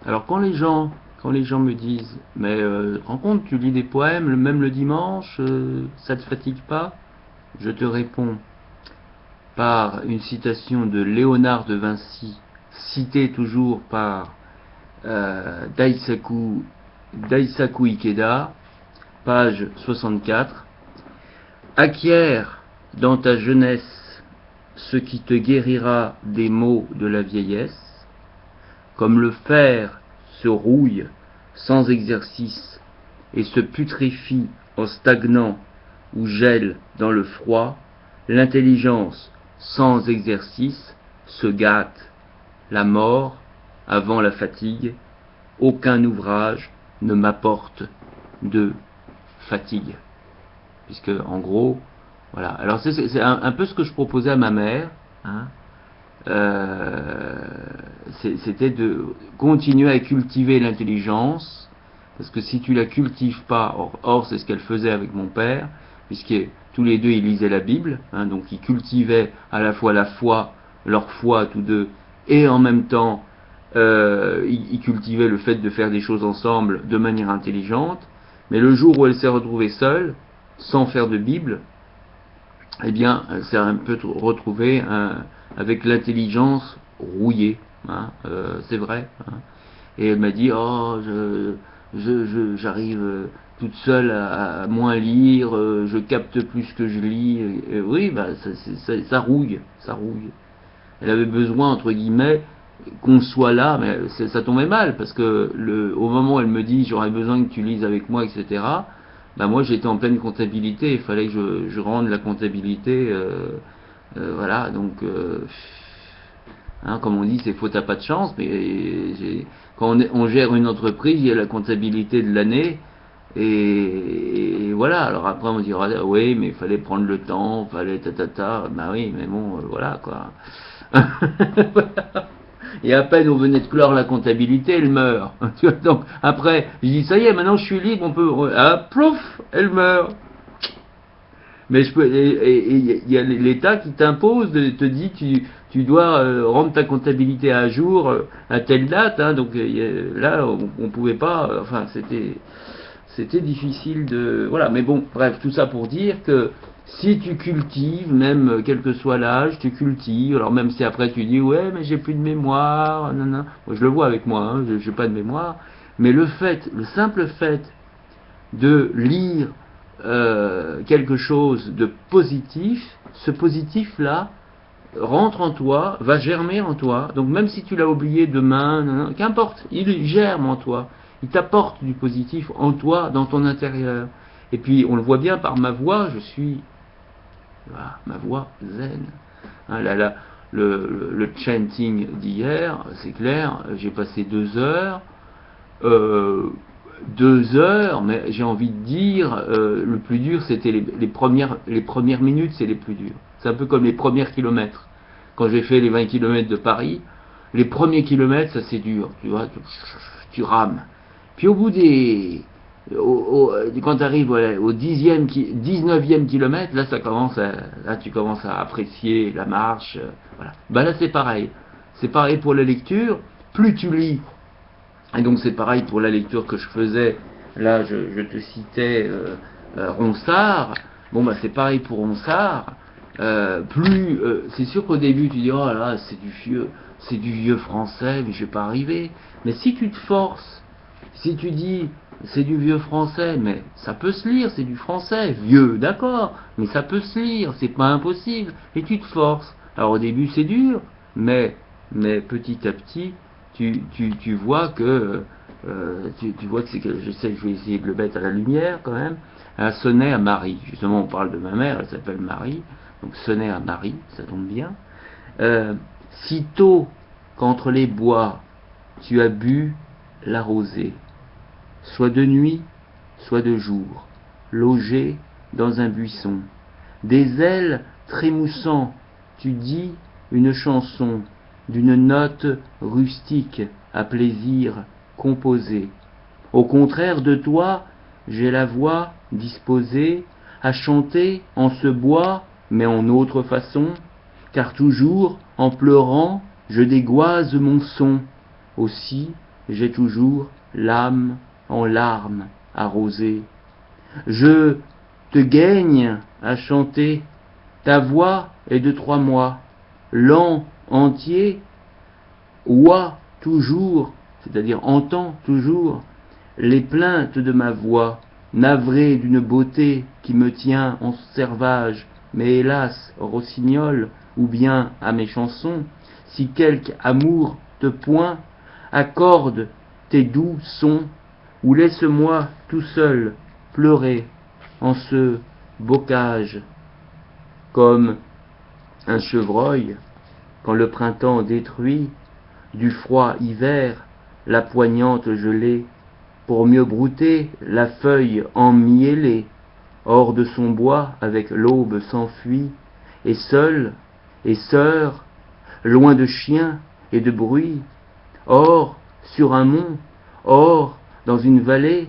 Alors quand les gens me disent, mais rends compte, tu lis des poèmes, même le dimanche, ça te fatigue pas? Je te réponds par une citation de Léonard de Vinci, citée toujours par Daisaku Ikeda, page 64. Acquiert dans ta jeunesse ce qui te guérira des maux de la vieillesse, comme le fer se rouille sans exercice et se putréfie en stagnant ou gèle dans le froid, l'intelligence sans exercice se gâte. La mort avant la fatigue, aucun ouvrage ne m'apporte de fatigue. Puisque, en gros, voilà. Alors, c'est un peu ce que je proposais à ma mère. Hein. C'était de continuer à cultiver l'intelligence, parce que si tu la cultives pas, or c'est ce qu'elle faisait avec mon père, puisque tous les deux ils lisaient la Bible, hein, donc ils cultivaient à la fois la foi, leur foi tous deux, et en même temps ils cultivaient le fait de faire des choses ensemble de manière intelligente, mais le jour où elle s'est retrouvée seule, sans faire de Bible, eh bien, c'est un peu retrouvé avec l'intelligence rouillée. Hein, c'est vrai. Hein. Et elle m'a dit, oh, j'arrive toute seule à moins lire, je capte plus que je lis. Et oui, bah, ça rouille, ça rouille. Elle avait besoin, entre guillemets, qu'on soit là, mais ça tombait mal, parce que au moment où elle me dit, j'aurais besoin que tu lises avec moi, etc., bah moi j'étais en pleine comptabilité, il fallait que je rende la comptabilité, voilà, donc hein, comme on dit, c'est faute à pas de chance, mais quand on gère une entreprise, il y a la comptabilité de l'année, et voilà, alors après on dira, ah, oui, mais il fallait prendre le temps, il fallait tatata, bah oui, mais bon, voilà quoi. Et à peine on venait de clore la comptabilité, elle meurt. Donc après, je dis ça y est, maintenant je suis libre, on peut. Ah, plouf, elle meurt. Mais je peux. Et il y a l'État qui t'impose, te dit tu dois rendre ta comptabilité à jour à telle date. Hein, donc là, on pouvait pas. Enfin, c'était difficile de. Voilà, mais bon, bref, tout ça pour dire que si tu cultives, même quel que soit l'âge, tu cultives, alors même si après tu dis ouais, mais j'ai plus de mémoire, non, non, moi je le vois avec moi, hein, j'ai pas de mémoire, mais le simple fait de lire quelque chose de positif, ce positif-là rentre en toi, va germer en toi. Donc même si tu l'as oublié demain, qu'importe, il germe en toi. Il t'apporte du positif en toi, dans ton intérieur. Et puis on le voit bien par ma voix, je suis ma voix zen. Hein, le chanting d'hier, c'est clair, j'ai passé 2 heures. Euh, 2 heures, mais j'ai envie de dire, le plus dur, c'était les premières minutes, c'est les plus dures. C'est un peu comme les premiers kilomètres. Quand j'ai fait les 20 kilomètres de Paris, les premiers kilomètres, ça c'est dur, tu vois, tu rames. Puis au bout quand tu arrives au 19e kilomètre, là, là tu commences à apprécier la marche. Voilà. Ben là c'est pareil. C'est pareil pour la lecture. Plus tu lis, et donc c'est pareil pour la lecture que je faisais. Là, je te citais Ronsard. Bon, bah c'est pareil pour Ronsard. C'est sûr qu'au début tu dis oh là c'est du vieux français, mais je vais pas arriver. Mais si tu te forces, si tu dis c'est du vieux français, mais ça peut se lire, c'est du français, vieux, d'accord, mais ça peut se lire, c'est pas impossible. Et tu te forces. Alors au début c'est dur, mais petit à petit tu vois que tu vois que c'est que je sais que je vais essayer de le mettre à la lumière quand même. Un sonnet à Marie. Justement, on parle de ma mère, elle s'appelle Marie. Donc sonnet à Marie, ça tombe bien. Sitôt qu'entre les bois tu as bu la rosée, soit de nuit, soit de jour, logé dans un buisson, des ailes trémoussant, tu dis une chanson d'une note rustique à plaisir composée. Au contraire de toi, j'ai la voix disposée à chanter en ce bois, mais en autre façon, car toujours, en pleurant, je dégoise mon son. Aussi, j'ai toujours l'âme en larmes arrosée. Je te gaigne à chanter, ta voix est de 3 mois, l'an entier, oie toujours, c'est-à-dire entend toujours, les plaintes de ma voix, navrée d'une beauté qui me tient en servage, mais hélas, rossignol, ou bien à mes chansons, si quelque amour te point, accorde tes doux sons, ou laisse-moi tout seul pleurer en ce bocage, comme un chevreuil, quand le printemps détruit du froid hiver la poignante gelée, pour mieux brouter la feuille emmiellée, hors de son bois avec l'aube s'enfuit, et seul, et sœur, loin de chiens et de bruit, or sur un mont, or dans une vallée,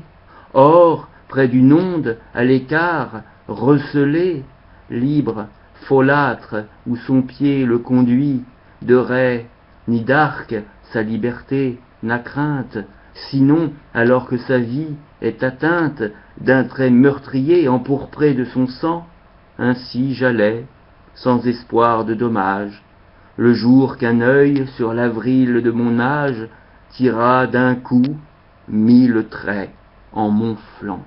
or près d'une onde à l'écart, recelée, libre, folâtre, où son pied le conduit, de raie ni d'arc sa liberté n'a crainte, sinon alors que sa vie est atteinte d'un trait meurtrier empourpré de son sang, ainsi j'allais, sans espoir de dommage, le jour qu'un œil sur l'avril de mon âge tira d'un coup 1000 traits en mon flanc.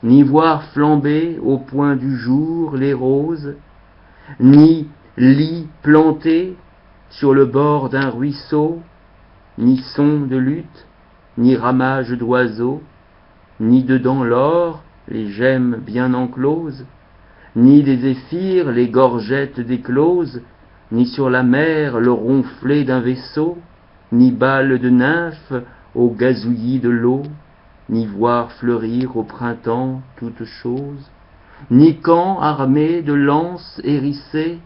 Ni voir flamber au point du jour les roses, ni lit planté sur le bord d'un ruisseau, ni son de lutte, ni ramage d'oiseaux, ni dedans l'or, les gemmes bien encloses, ni des zéphyrs les gorgettes d'écloses, ni sur la mer le ronfler d'un vaisseau, ni balles de nymphes au gazouillis de l'eau, ni voir fleurir au printemps toutes choses, ni camp armé de lances hérissées,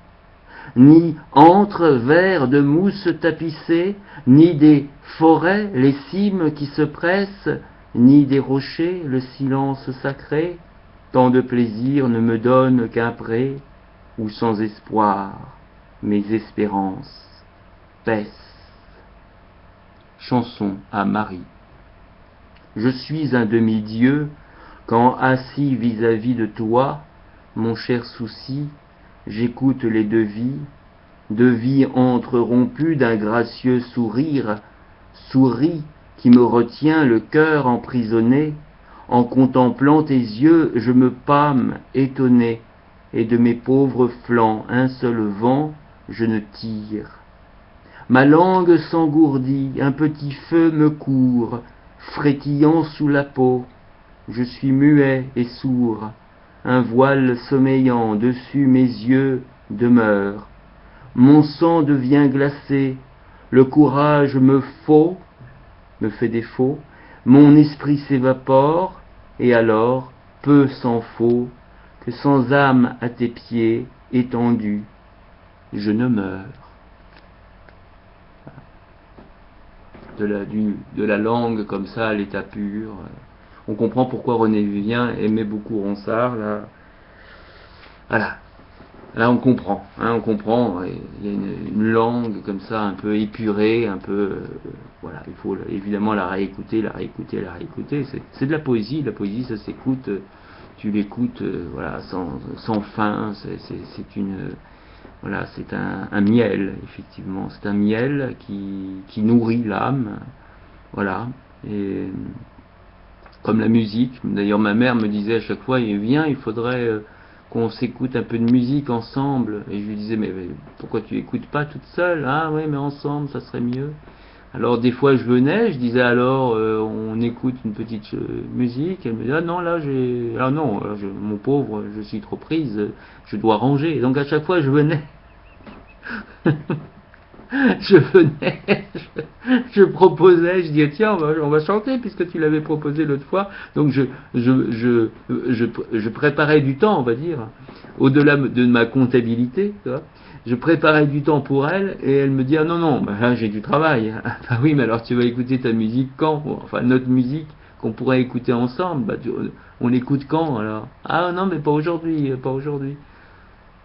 ni antres verts de mousse tapissés, ni des forêts les cimes qui se pressent, ni des rochers le silence sacré, tant de plaisir ne me donne qu'un pré, où sans espoir mes espérances paissent. Chanson à Marie. Je suis un demi-dieu, quand assis vis-à-vis de toi, mon cher souci, j'écoute les devis entrerompus d'un gracieux sourire, souris qui me retient le cœur emprisonné, en contemplant tes yeux, je me pâme étonné, et de mes pauvres flancs un seul vent, je ne tire. Ma langue s'engourdit, un petit feu me court, frétillant sous la peau, je suis muet et sourd, un voile sommeillant dessus mes yeux demeure, mon sang devient glacé, le courage me fait défaut, mon esprit s'évapore, et alors, peu s'en faut, que sans âme à tes pieds étendus, je ne meurs. De la langue comme ça à l'état pur. On comprend pourquoi René Vivien aimait beaucoup Ronsard. Là, voilà. Là on comprend. On comprend. Il y a une langue comme ça un peu épurée, un peu. Voilà. Il faut évidemment la réécouter. C'est de la poésie. La poésie, ça s'écoute. Tu l'écoutes, voilà, sans fin. C'est une. Voilà, c'est un miel, effectivement. C'est un miel qui nourrit l'âme. Voilà. Et comme la musique. D'ailleurs, ma mère me disait à chaque fois, viens, il faudrait qu'on s'écoute un peu de musique ensemble. Et je lui disais, mais pourquoi tu écoutes pas toute seule? Ah ouais, mais ensemble, ça serait mieux. Alors des fois je venais, je disais alors on écoute une petite musique, elle me disait ah non là mon pauvre, je suis trop prise, je dois ranger. Et donc à chaque fois je venais je proposais, je disais tiens on va chanter puisque tu l'avais proposé l'autre fois. Donc je préparais du temps, on va dire, au-delà de ma comptabilité, tu vois. Je préparais du temps pour elle et elle me dit ah non bah là j'ai du travail. Ah oui mais alors tu vas écouter ta musique quand? Enfin notre musique qu'on pourrait écouter ensemble, on l'écoute quand alors? Ah non mais pas aujourd'hui.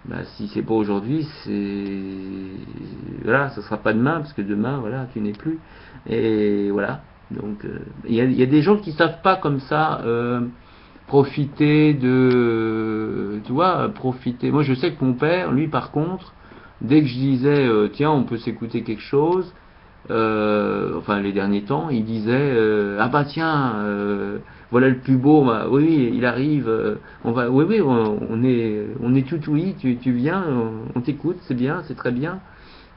bah, si c'est pas aujourd'hui, c'est voilà, ça sera pas demain parce que demain, voilà, tu n'es plus. Et voilà. Donc, il y a des gens qui savent pas comme ça profiter de, tu vois, profiter. Moi, je sais que mon père, lui, par contre, dès que je disais, tiens, on peut s'écouter quelque chose, enfin les derniers temps, il disait ah bah tiens, voilà le plus beau, bah, oui, il arrive, on va, oui, oui, on est tout oui, tu viens, on t'écoute, c'est bien, c'est très bien.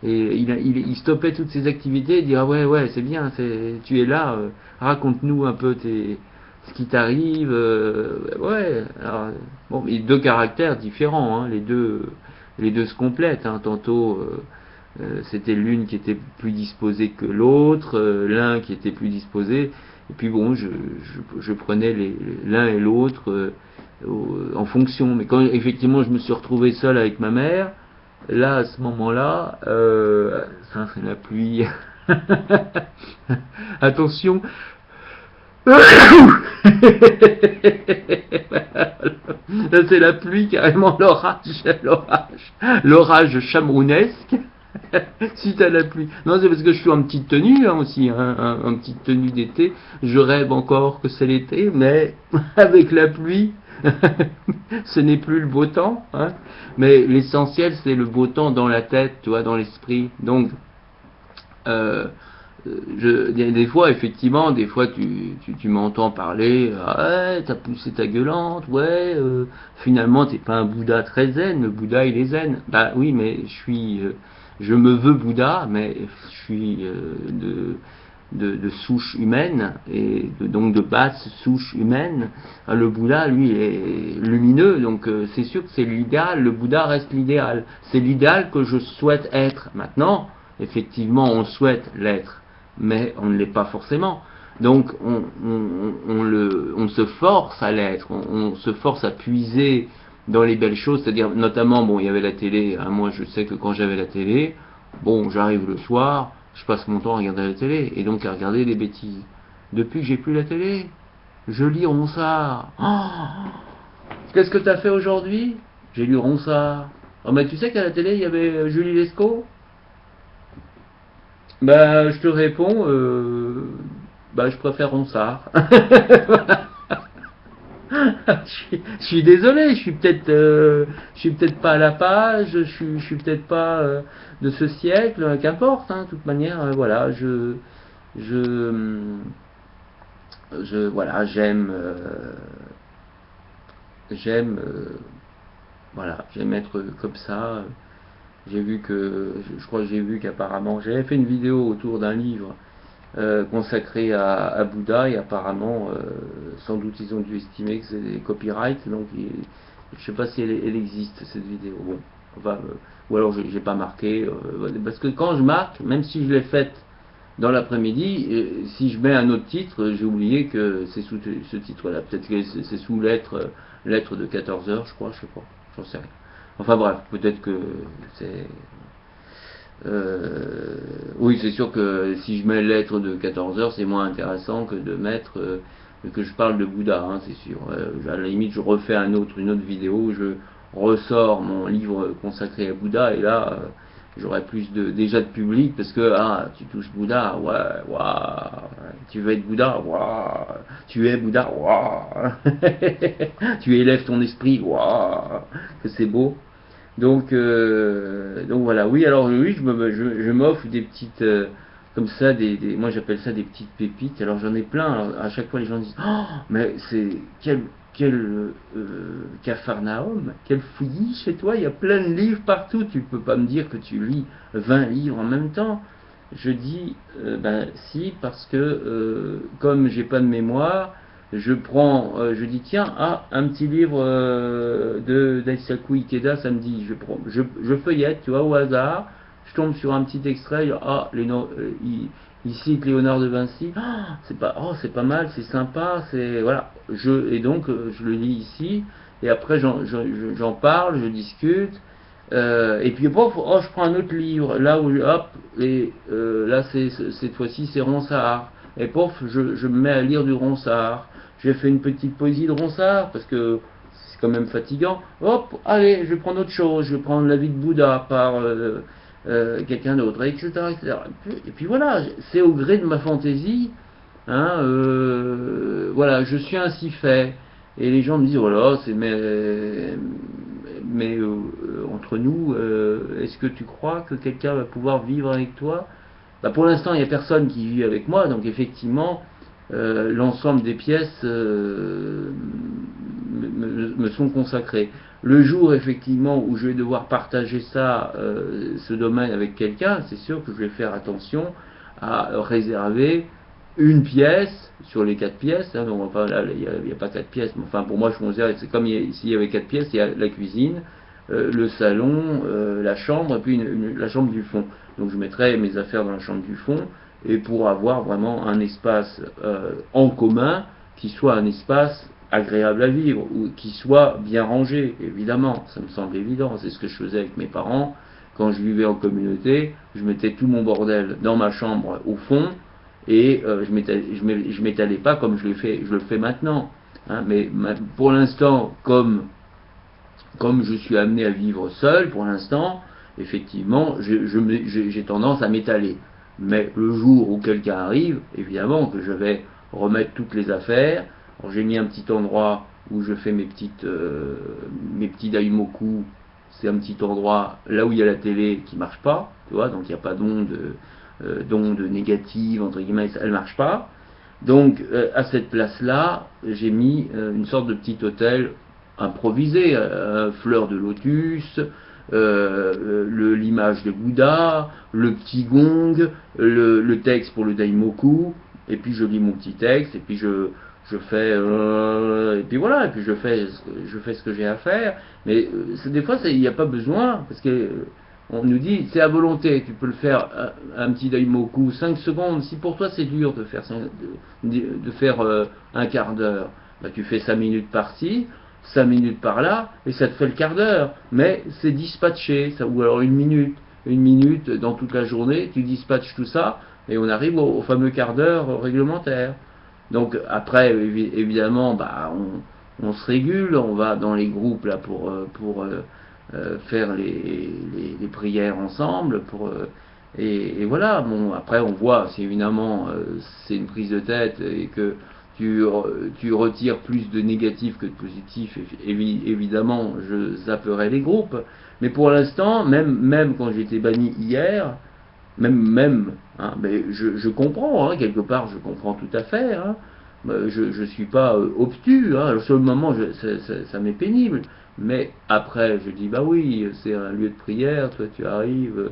Et il stoppait toutes ses activités, il dit ah ouais, ouais, c'est bien, tu es là, raconte-nous un peu ce qui t'arrive, ouais. Alors, bon, et deux caractères différents, hein, les deux se complètent, hein, tantôt. C'était l'une qui était plus disposée que l'autre, l'un qui était plus disposé, et puis bon, je prenais l'un et l'autre en fonction. Mais quand effectivement je me suis retrouvé seul avec ma mère, là à ce moment-là, ça c'est la pluie. Attention. Là c'est la pluie, carrément l'orage chamrounesque. Suite à la pluie. Non, c'est parce que je suis en petite tenue hein, aussi, hein, en petite tenue d'été. Je rêve encore que c'est l'été, mais avec la pluie, ce n'est plus le beau temps. Hein. Mais l'essentiel, c'est le beau temps dans la tête, tu vois, dans l'esprit. Donc, euh, des fois, effectivement, des fois, tu m'entends parler, ouais, t'as poussé ta gueulante, ouais, finalement, t'es pas un Bouddha très zen, le Bouddha, il est zen. Bah oui, mais je me veux Bouddha, mais je suis de souche humaine, et donc de basse souche humaine. Le Bouddha, lui, est lumineux, donc c'est sûr que c'est l'idéal, le Bouddha reste l'idéal. C'est l'idéal que je souhaite être. Maintenant, effectivement, on souhaite l'être, mais on ne l'est pas forcément. Donc on se force à l'être, on se force à puiser dans les belles choses, c'est-à-dire notamment, bon, il y avait la télé, hein, moi je sais que quand j'avais la télé, bon, j'arrive le soir, je passe mon temps à regarder la télé, et donc à regarder des bêtises. Depuis que j'ai plus la télé, je lis Ronsard. Oh, qu'est-ce que t'as fait aujourd'hui? J'ai lu Ronsard. Oh, mais tu sais qu'à la télé, il y avait Julie Lescaut. Bah, je te réponds, bah, je préfère Ronsard. Je suis désolé, je suis peut-être pas à la page, je suis peut-être pas de ce siècle, qu'importe, hein, de toute manière, voilà, je, voilà, voilà, j'aime être comme ça. J'ai vu que, je crois que j'ai vu qu'apparemment, j'avais fait une vidéo autour d'un livre consacré à Bouddha et apparemment, sans doute ils ont dû estimer que c'est des copyrights, donc je sais pas si elle existe cette vidéo. Bon, enfin, ou alors j'ai pas marqué, parce que quand je marque, même si je l'ai faite dans l'après-midi, si je mets un autre titre, j'ai oublié que c'est sous ce titre-là. Peut-être que c'est sous lettre de 14 heures, je crois, je sais pas, j'en sais rien. Enfin bref, peut-être que c'est oui, c'est sûr que si je mets lettre de 14 heures, c'est moins intéressant que de mettre que je parle de Bouddha, hein, c'est sûr. À la limite, je refais une autre vidéo où je ressors mon livre consacré à Bouddha et là, j'aurai plus déjà de public parce que ah, tu touches Bouddha, ouais, waouh, tu veux être Bouddha, waouh, tu es Bouddha, waouh, tu élèves ton esprit, waouh, que c'est beau. Donc voilà, oui, alors oui, je m'offre des petites, comme ça, moi j'appelle ça des petites pépites. Alors j'en ai plein, alors, à chaque fois les gens disent, oh, mais c'est quel capharnaüm, quel fouillis chez toi, il y a plein de livres partout, tu peux pas me dire que tu lis 20 livres en même temps. Je dis, ben si, parce que comme j'ai pas de mémoire, je dis tiens, ah, un petit livre de Daisaku Ikeda, ça me dit, je feuillette, tu vois, au hasard, je tombe sur un petit extrait, ah, il cite Léonard de Vinci, ah, c'est pas mal, c'est sympa, c'est, voilà, et donc, je le lis ici, et après, j'en parle, je discute, et puis, bon, oh, je prends un autre livre, là où, hop, et là, cette fois-ci, c'est Ronsard, et pof, je me mets à lire du Ronsard. J'ai fait une petite poésie de Ronsard parce que c'est quand même fatigant. Hop, allez, je vais prendre autre chose, je vais prendre la vie de Bouddha par quelqu'un d'autre, etc., etc. Et puis voilà, c'est au gré de ma fantaisie. Hein, voilà, je suis ainsi fait. Et les gens me disent, voilà, mais entre nous, est-ce que tu crois que quelqu'un va pouvoir vivre avec toi? Bah, pour l'instant, il n'y a personne qui vit avec moi, donc effectivement, l'ensemble des pièces me sont consacrées. Le jour, effectivement, où je vais devoir partager ça, ce domaine avec quelqu'un, c'est sûr que je vais faire attention à réserver une pièce sur les 4 pièces. Hein, donc, enfin, là, il n'y a pas 4 pièces, mais enfin, pour moi, je considère que c'est comme s'il y avait 4 pièces, il y a la cuisine, le salon, la chambre, et puis la chambre du fond. Donc je mettrai mes affaires dans la chambre du fond, et pour avoir vraiment un espace en commun qui soit un espace agréable à vivre, ou qui soit bien rangé, évidemment, ça me semble évident, c'est ce que je faisais avec mes parents, quand je vivais en communauté, je mettais tout mon bordel dans ma chambre au fond, et je m'étalais pas comme je le fais maintenant. Hein, mais pour l'instant, comme je suis amené à vivre seul pour l'instant, effectivement, j'ai tendance à m'étaler. Mais le jour où quelqu'un arrive, évidemment que je vais remettre toutes les affaires. Alors j'ai mis un petit endroit où je fais mes petits daimoku. C'est un petit endroit là où il y a la télé qui marche pas, tu vois, donc il n'y a pas d'onde négative, entre guillemets, elle marche pas. Donc à cette place-là, j'ai mis une sorte de petit hôtel improvisé, fleur de lotus, l'image de Bouddha, le petit gong, le texte pour le daimoku, et puis je lis mon petit texte, et puis je fais et puis voilà, et puis je fais ce que j'ai à faire. Mais des fois il n'y a pas besoin, parce que on nous dit c'est à volonté, tu peux le faire un petit daimoku 5 secondes. Si pour toi c'est dur de faire un quart d'heure, bah, tu fais 5 minutes par-ci, 5 minutes par-là, et ça te fait le quart d'heure. Mais c'est dispatché, ça, ou alors une minute dans toute la journée, tu dispatches tout ça, et on arrive au fameux quart d'heure réglementaire. Donc après, évidemment, bah, on se régule, on va dans les groupes là pour faire les prières ensemble, et voilà. Bon, après on voit, c'est évidemment c'est une prise de tête et que tu retires plus de négatif que de positif, évidemment, je zapperai les groupes. Mais pour l'instant, même quand j'étais banni hier, hein, mais je comprends, hein, quelque part, je comprends tout à fait. Hein, je suis pas obtus. Hein, sur le moment, ça m'est pénible. Mais après, je dis, bah oui, c'est un lieu de prière, toi tu arrives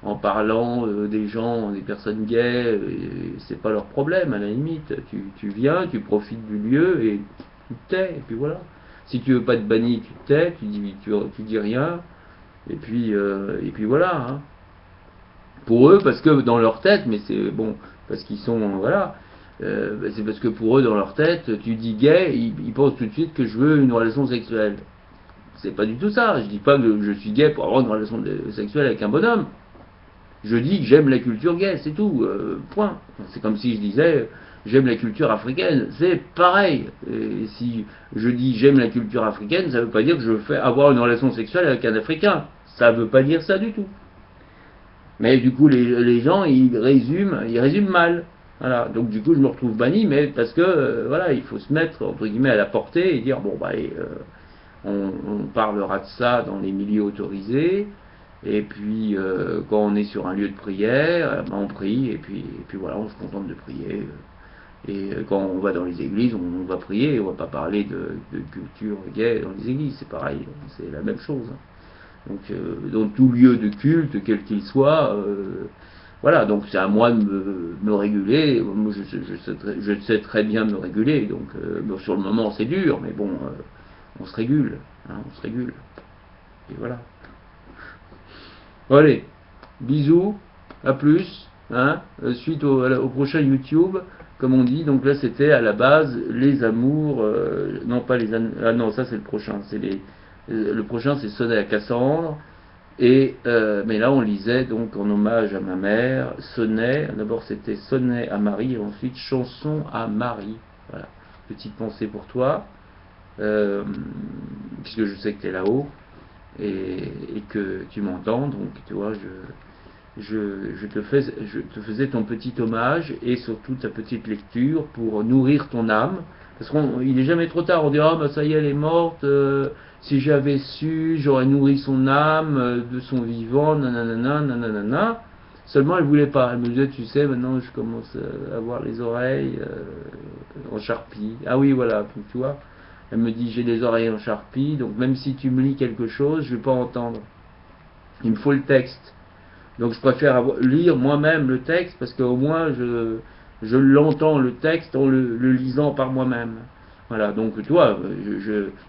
en parlant des gens, des personnes gays, c'est pas leur problème à la limite. Tu viens, tu profites du lieu et tu te tais, et puis voilà. Si tu veux pas te banni, tu te tais, tu dis rien, et puis voilà. Hein. Pour eux, parce que dans leur tête, mais c'est bon, parce qu'ils sont, voilà, c'est parce que pour eux, dans leur tête, tu dis gay, ils pensent tout de suite que je veux une relation sexuelle. C'est pas du tout ça. Je dis pas que je suis gay pour avoir une relation sexuelle avec un bonhomme. Je dis que j'aime la culture gay, c'est tout. Point. C'est comme si je disais j'aime la culture africaine. C'est pareil. Et si je dis j'aime la culture africaine, ça veut pas dire que je veux avoir une relation sexuelle avec un Africain. Ça veut pas dire ça du tout. Mais du coup, les gens, ils résument mal. Voilà. Donc du coup, je me retrouve banni, mais parce que voilà, il faut se mettre entre guillemets à la portée et dire bon bah allez, on parlera de ça dans les milieux autorisés. Et puis quand on est sur un lieu de prière, ben, on prie et puis voilà, on se contente de prier. Et quand on va dans les églises, on va prier, on va pas parler de culture gay dans les églises, c'est pareil, c'est la même chose. Hein. Donc dans tout lieu de culte, quel qu'il soit, voilà, donc c'est à moi de me réguler. Moi, je sais très bien me réguler, donc bon, sur le moment c'est dur, mais bon, on se régule, hein, on se régule. Et voilà. Bon, allez, bisous, à plus, hein, suite au prochain YouTube, comme on dit. Donc là c'était à la base les amours, non pas les ah non, ça c'est le prochain, le prochain c'est Sonnet à Cassandre. Et mais là on lisait donc en hommage à ma mère, sonnet, d'abord c'était sonnet à Marie et ensuite chanson à Marie. Voilà, petite pensée pour toi. puisque je sais que tu es là-haut et que tu m'entends, donc tu vois, je te faisais ton petit hommage et surtout ta petite lecture pour nourrir ton âme. Parce qu'il n'est jamais trop tard, on dit ah bah ça y est, elle est morte, si j'avais su, j'aurais nourri son âme de son vivant, nanana, nanana. Seulement elle voulait pas, elle me disait tu sais maintenant je commence à avoir les oreilles en charpie. Ah oui voilà, donc, tu vois, elle me dit j'ai les oreilles en charpie, donc même si tu me lis quelque chose, je vais pas entendre. Il me faut le texte. Donc je préfère lire moi-même le texte parce qu'au moins je l'entends le texte en le lisant par moi-même. Voilà, donc toi,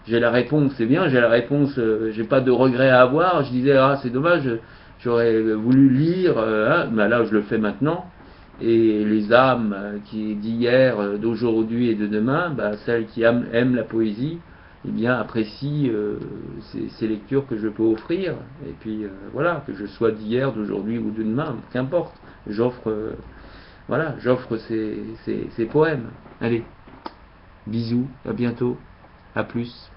j'ai la réponse, c'est bien, j'ai la réponse, j'ai pas de regret à avoir. Je disais, ah c'est dommage, j'aurais voulu lire, hein, mais là je le fais maintenant. Et les âmes qui d'hier, d'aujourd'hui et de demain, bah, celles qui aiment la poésie, eh bien apprécient ces lectures que je peux offrir. Et puis voilà, que je sois d'hier, d'aujourd'hui ou de demain, qu'importe. J'offre voilà, j'offre ces poèmes. Allez, bisous, à bientôt, à plus.